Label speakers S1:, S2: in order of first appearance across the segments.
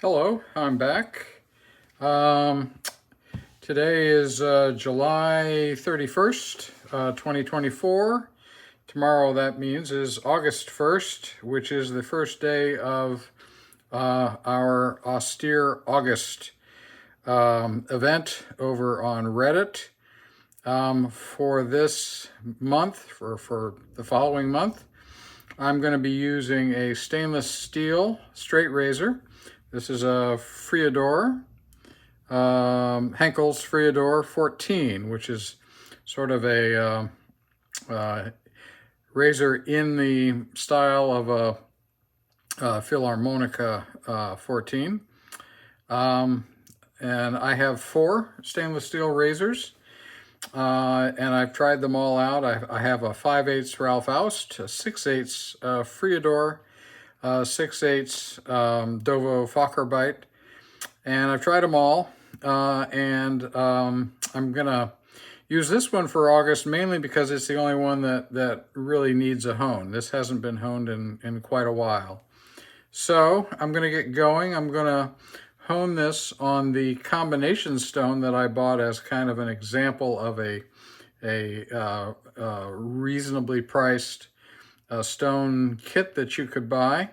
S1: Hello, I'm back. Um, Today is July 31st, 2024. Tomorrow, that means, is August 1st, which is the first day of our Austere August event over on Reddit. For this month, for the following month, I'm going to be using a stainless steel straight razor. This is a Friodur, Henckels Friodur 14, which is sort of a razor in the style of a Philharmonica 14. And I have 4 stainless steel razors, and I've tried them all out. I have a 5/8 Ralph Aust, a 6/8 Friodur, 6/8 Dovo Fockerbite, and I've tried them all. I'm gonna use this one for August mainly because it's the only one that really needs a hone. This hasn't been honed in quite a while. So I'm gonna get going. I'm gonna hone this on the combination stone that I bought as kind of an example of a reasonably priced stone kit that you could buy.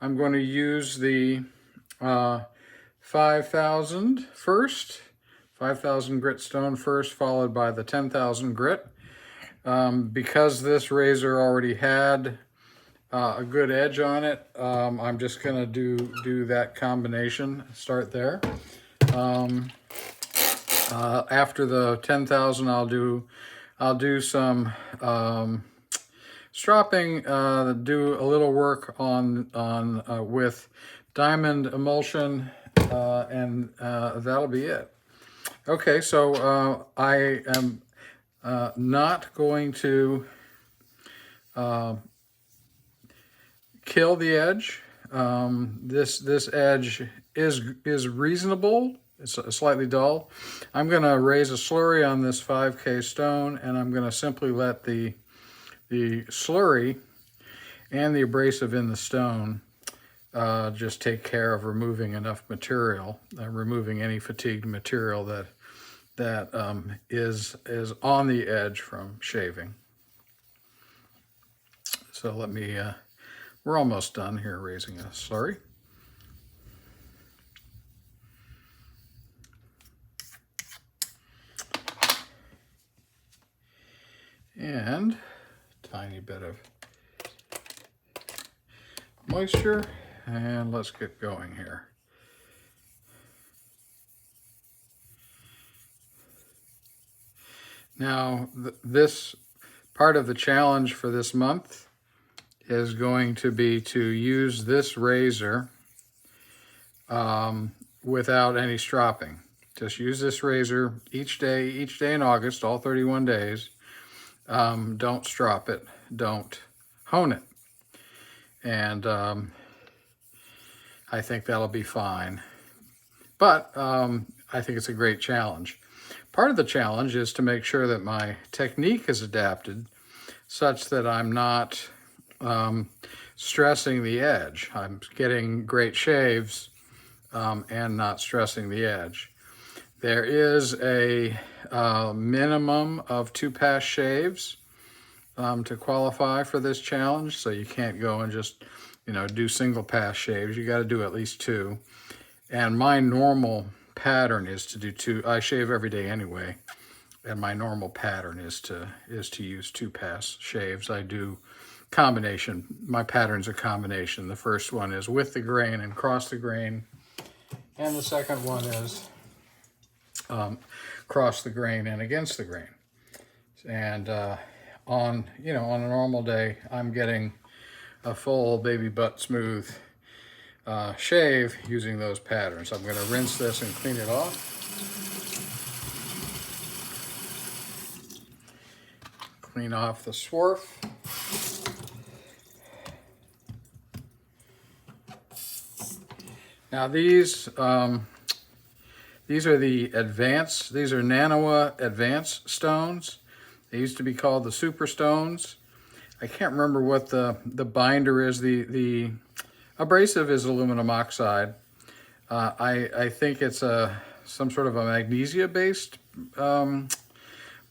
S1: I'm going to use the 5,000 first, 5,000 grit stone first, followed by the 10,000 grit. Because this razor already had a good edge on it, I'm just going to do that combination, start there. After the 10,000, I'll do some stropping, do a little work on with diamond emulsion, and that'll be it. Okay, so I am not going to kill the edge. This edge is reasonable. It's slightly dull. I'm going to raise a slurry on this 5K stone, and I'm going to simply let the slurry and the abrasive in the stone just take care of removing enough material, removing any fatigued material that is on the edge from shaving. So let me, we're almost done here raising a slurry. And tiny bit of moisture, and let's get going here. Now, this part of the challenge for this month is going to be to use this razor without any stropping. Just use this razor each day in August, all 31 days. Don't strop it, don't hone it. And I think that'll be fine. But I think it's a great challenge. Part of the challenge is to make sure that my technique is adapted such that I'm not stressing the edge. I'm getting great shaves and not stressing the edge. There is a minimum of 2 pass shaves to qualify for this challenge, so you can't go and just, do single pass shaves. You got to do at least 2. And my normal pattern is to do 2. I shave every day anyway, and my normal pattern is to use 2 pass shaves. I do combination. My pattern's a combination. The first one is with the grain and cross the grain, and the second one is cross the grain and against the grain. And on a normal day, I'm getting a full baby butt smooth shave using those patterns. I'm going to rinse this and clean it off. Clean off the swarf. Now these are the advanced, these are Nanoa advanced stones. They used to be called the super stones. I can't remember what the binder is. The abrasive is aluminum oxide. I think it's some sort of a magnesia-based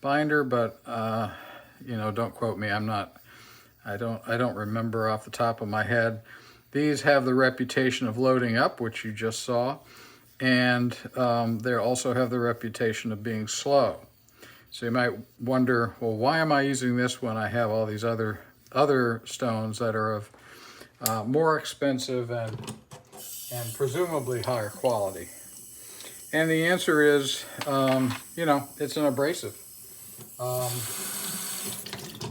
S1: binder, but you know, don't quote me. I don't remember off the top of my head. These have the reputation of loading up, which you just saw, and they also have the reputation of being slow. So you might wonder, well, why am I using this when I have all these other stones that are of more expensive and presumably higher quality? And the answer is, you know, it's an abrasive.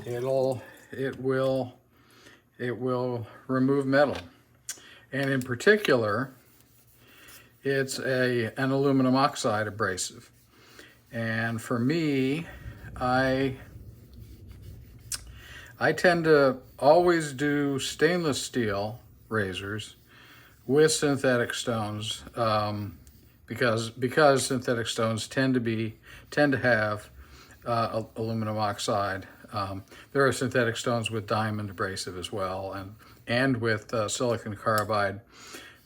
S1: It will remove metal, and in particular, it's an aluminum oxide abrasive. And for me, I tend to always do stainless steel razors with synthetic stones, because synthetic stones tend to have aluminum oxide. There are synthetic stones with diamond abrasive as well, and with silicon carbide,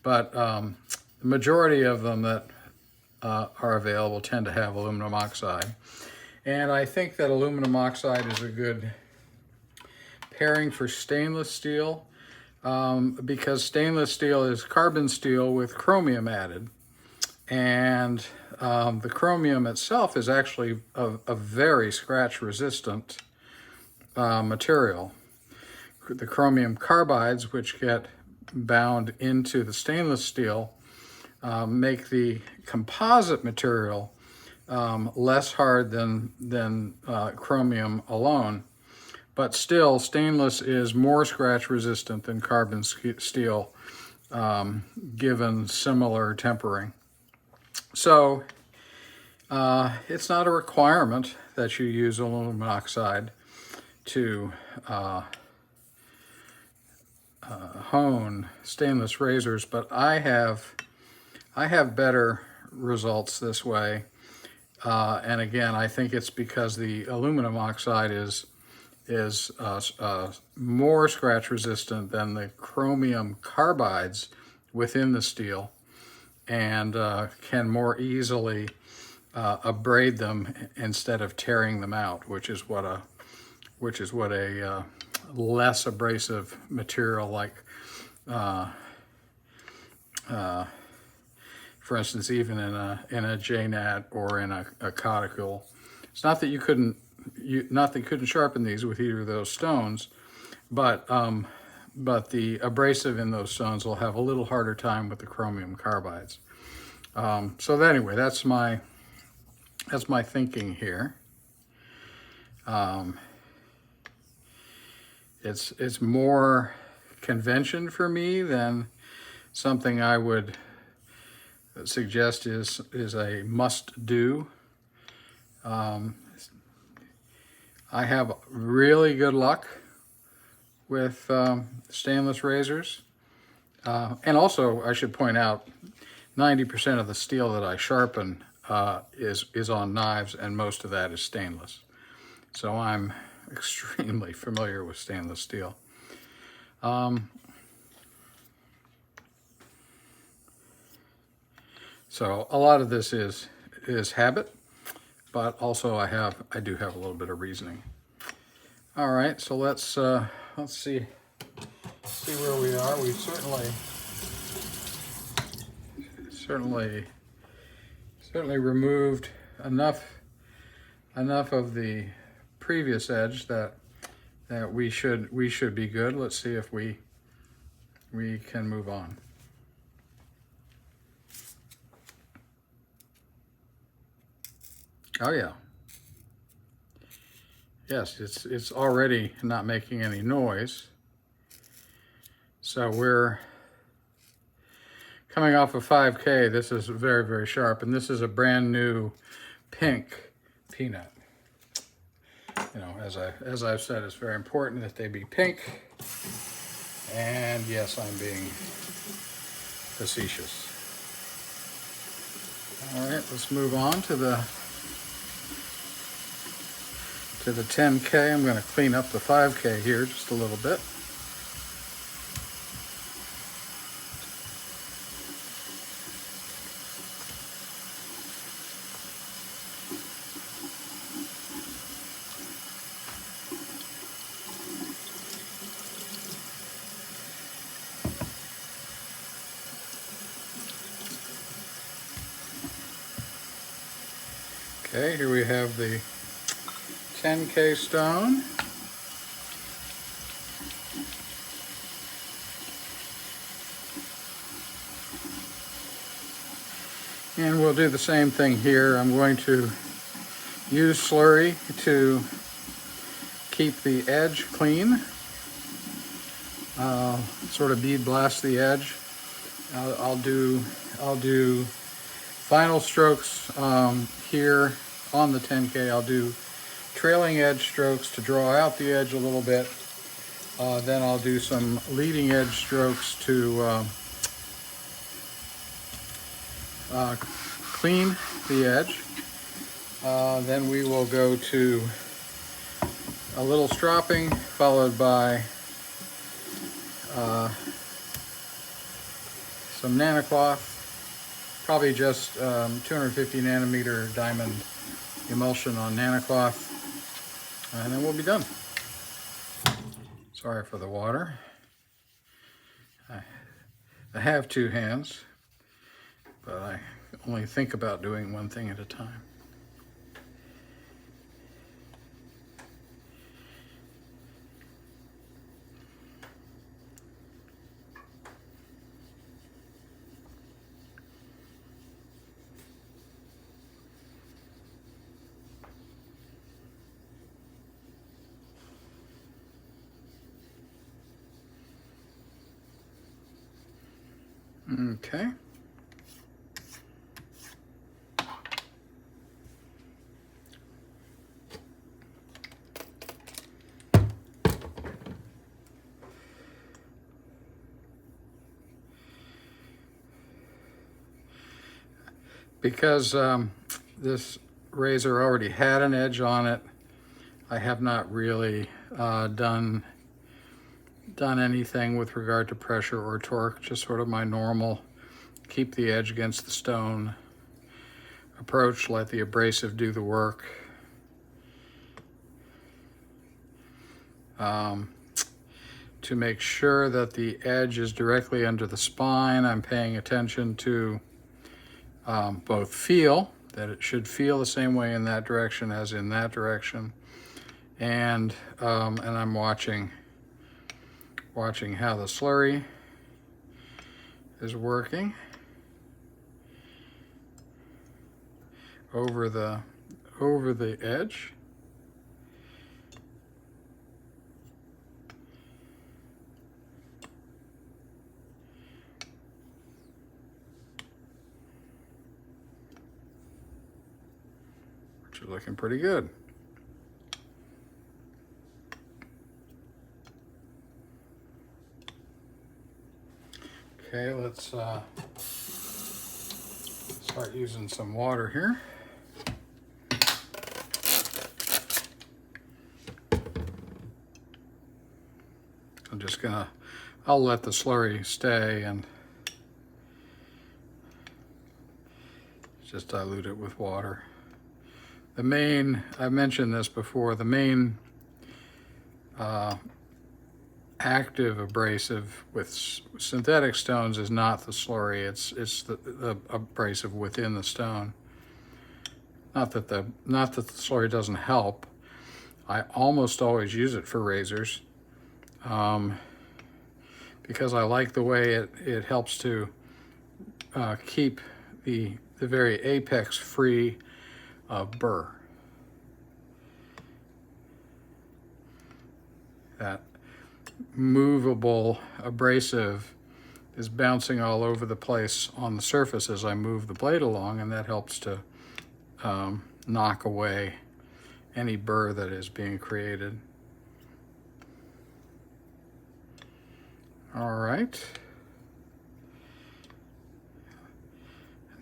S1: but the majority of them that are available tend to have aluminum oxide. And I think that aluminum oxide is a good pairing for stainless steel, because stainless steel is carbon steel with chromium added. And the chromium itself is actually a very scratch resistant material. The chromium carbides, which get bound into the stainless steel, make the composite material less hard than chromium alone. But still, stainless is more scratch resistant than carbon steel, given similar tempering. So it's not a requirement that you use aluminum oxide to hone stainless razors, but I have better results this way. And again, I think it's because the aluminum oxide is more scratch resistant than the chromium carbides within the steel, and can more easily abrade them instead of tearing them out, which is what a less abrasive material like, for instance, even in a JNAT or in a caudicle. It's not that you couldn't sharpen these with either of those stones, but the abrasive in those stones will have a little harder time with the chromium carbides. So anyway, that's my thinking here. It's more convention for me than something I would suggest is a must do. I have really good luck with stainless razors, and also I should point out, 90% of the steel that I sharpen is on knives, and most of that is stainless. So I'm extremely familiar with stainless steel. So a lot of this is habit, but also I do have a little bit of reasoning. All right, so let's see where we are. We've certainly removed enough of the previous edge that we should be good. Let's see if we can move on. Oh yeah. Yes, it's already not making any noise. So we're coming off of 5K. This is very, very sharp, and this is a brand new pink peanut. You know, as I've said, it's very important that they be pink. And yes, I'm being facetious. All right, let's move on to the 10K. I'm going to clean up the 5K here just a little bit. Okay, here we have the 10K stone. And we'll do the same thing here. I'm going to use slurry to keep the edge clean. Sort of bead blast the edge. I'll do final strokes here on the 10K. I'll do trailing edge strokes to draw out the edge a little bit. Then I'll do some leading edge strokes to clean the edge. Then we will go to a little stropping, followed by some nanocloth, probably just 250 nanometer diamond emulsion on nanocloth, and then we'll be done. Sorry for the water. I have two hands, but I only think about doing one thing at a time. Okay. Because this razor already had an edge on it, I have not really done anything with regard to pressure or torque, just sort of my normal keep the edge against the stone approach, let the abrasive do the work. To make sure that the edge is directly under the spine, I'm paying attention to both feel, that it should feel the same way in that direction as in that direction, and I'm watching how the slurry is working over the edge. Which is looking pretty good. Okay, let's start using some water here. I'll let the slurry stay and just dilute it with water. The main, I've mentioned this before, the main active abrasive with synthetic stones is not the slurry, it's the abrasive within the stone. Not that the slurry doesn't help. I almost always use it for razors because I like the way it helps to keep the very apex free of burr. That movable abrasive is bouncing all over the place on the surface as I move the blade along, and that helps to knock away any burr that is being created. All right.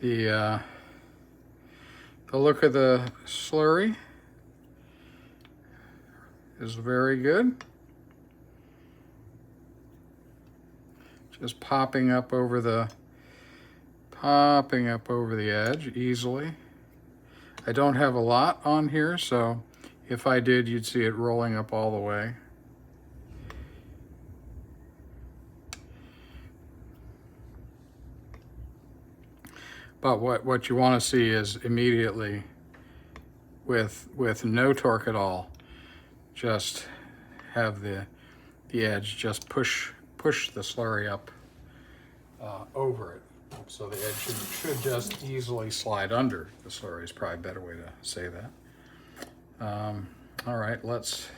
S1: The look of the slurry is very good. Just popping up over the edge easily. I don't have a lot on here, so if I did, you'd see it rolling up all the way. But what you want to see is immediately with no torque at all. Just have the edge just push the slurry up over it. So the edge should just easily slide under the slurry is probably a better way to say that. All right, let's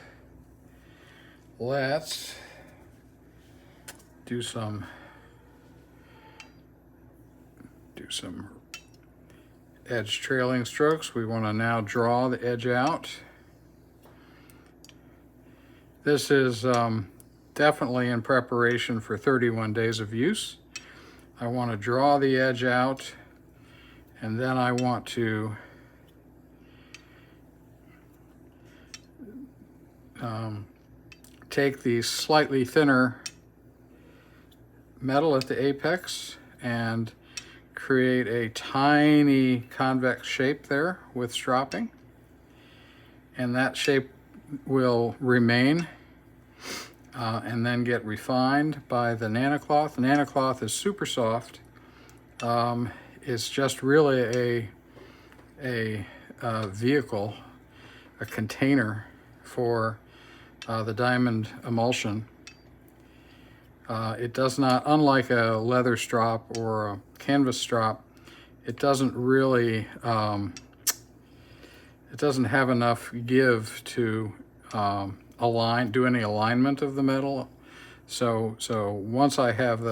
S1: do some edge trailing strokes. We want to now draw the edge out. This is definitely in preparation for 31 days of use. I want to draw the edge out, and then I want to take the slightly thinner metal at the apex and create a tiny convex shape there with stropping, and that shape will remain and then get refined by the nanocloth. The nanocloth is super soft. It's just really a vehicle, a container for the diamond emulsion. It does not, unlike a leather strop or a canvas strop, it doesn't really, it doesn't have enough give to do any alignment of the metal. So once I have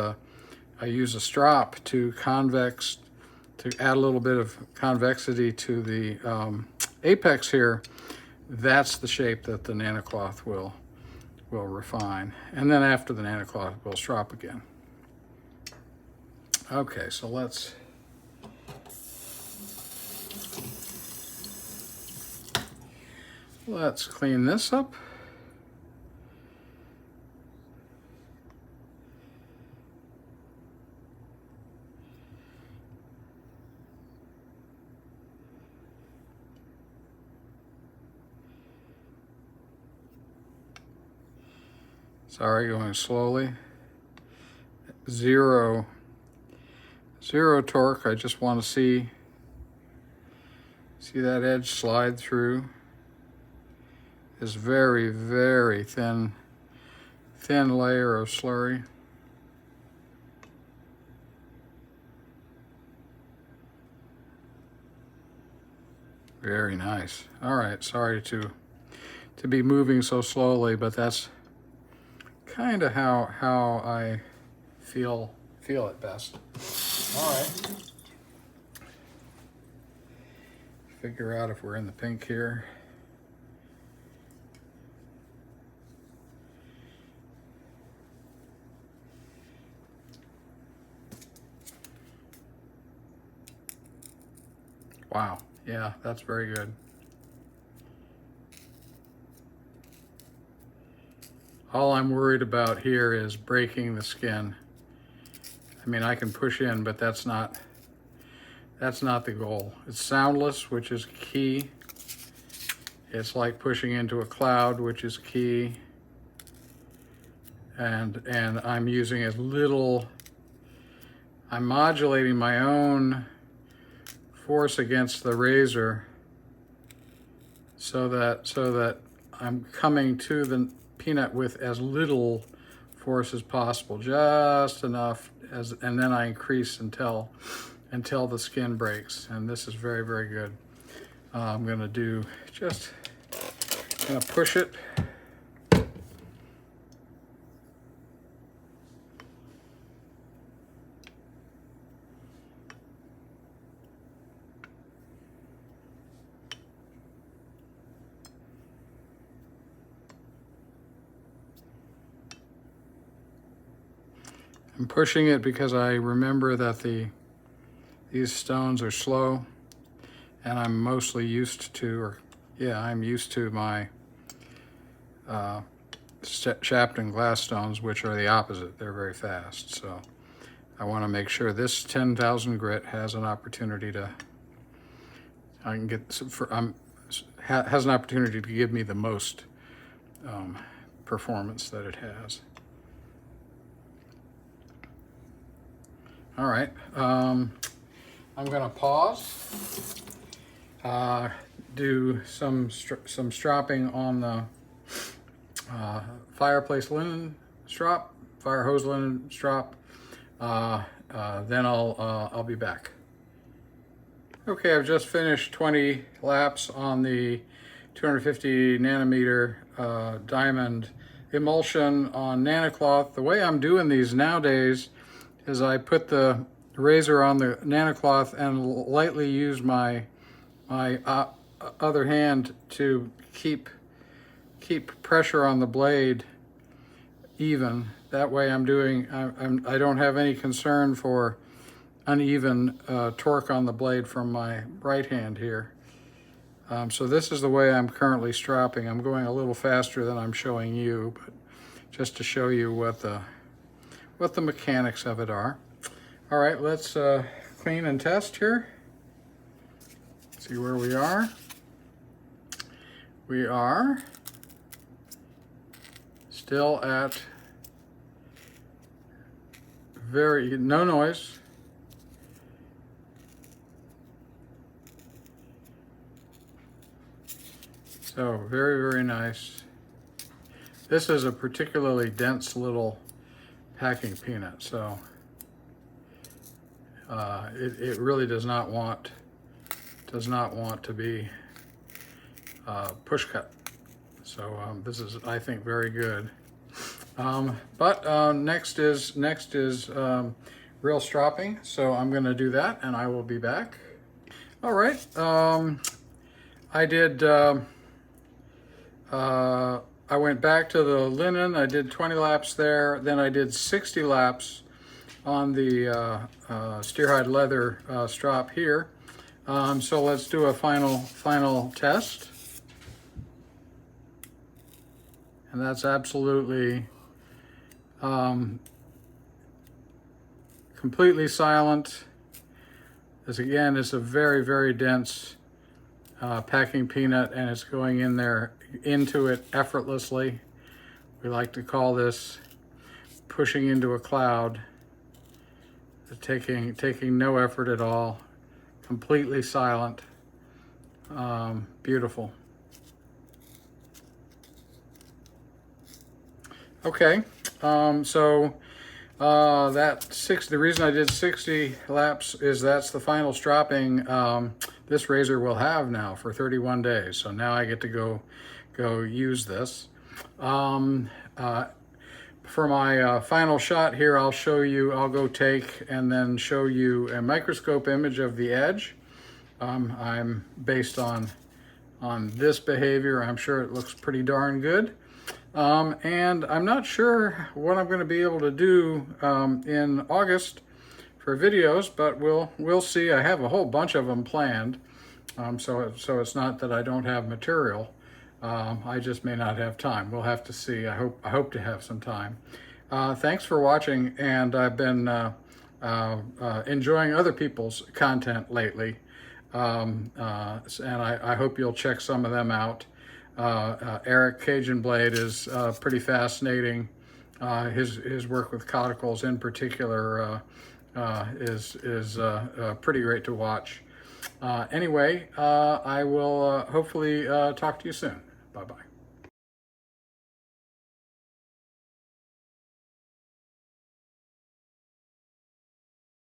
S1: I use a strop to add a little bit of convexity to the apex here. That's the shape that the nanocloth will refine. And then after the nanocloth, we'll strop again. Okay, so let's clean this up. Sorry, going slowly. Zero torque. I just want to see that edge slide through this very, very thin layer of slurry. Very nice. All right, sorry to be moving so slowly, but that's kind of how I feel it best. All right. Figure out if we're in the pink here. Wow. Yeah, that's very good. All I'm worried about here is breaking the skin. I mean, I can push in, but that's not the goal. It's soundless, which is key. It's like pushing into a cloud, which is key. And I'm using I'm modulating my own force against the razor so that I'm coming to the peanut with as little force as possible, just enough, and then I increase until the skin breaks. And this is very, very good. I'm gonna push it. I'm pushing it because I remember that these stones are slow, and I'm mostly used to, I'm used to my Shapton glass stones, which are the opposite. They're very fast. So I want to make sure this 10,000 grit has an opportunity has an opportunity to give me the most performance that it has. All right, I'm gonna pause. do some stropping on the fireplace linen strop, fire hose linen strop. Then I'll be back. Okay, I've just finished 20 laps on the 250 nanometer diamond emulsion on nanocloth. The way I'm doing these nowadays is I put the razor on the nanocloth and lightly use my other hand to keep pressure on the blade even. That way I don't have any concern for uneven torque on the blade from my right hand here. So this is the way I'm currently stropping. I'm going a little faster than I'm showing you, but just to show you what the mechanics of it are. All right, let's clean and test here. See where we are. We are still at no noise. So very, very nice. This is a particularly dense little packing peanut, so it really does not want to be push cut. So this is, I think, very good. But next is real stropping. So I'm going to do that, and I will be back. All right. I did. I went back to the linen. I did 20 laps there. Then I did 60 laps on the steerhide leather strop here. So let's do a final test. And that's absolutely completely silent. This again is a very, very dense packing peanut, and it's going into it effortlessly. We like to call this pushing into a cloud. Taking no effort at all, completely silent. Beautiful. Okay, so the reason I did 60 laps is that's the final stropping this razor will have now for 31 days. So now I get to go use this. For my final shot here, I'll go take and then show you a microscope image of the edge. I'm based on this behavior. I'm sure it looks pretty darn good. And I'm not sure what I'm going to be able to do in August for videos, but we'll see. I have a whole bunch of them planned, so it's not that I don't have material. I just may not have time. We'll have to see. I hope to have some time. Thanks for watching, and I've been enjoying other people's content lately, and I hope you'll check some of them out. Eric Cajun Blade is pretty fascinating. His work with cauticles in particular is pretty great to watch. Anyway, I will hopefully talk to you soon. Bye-bye.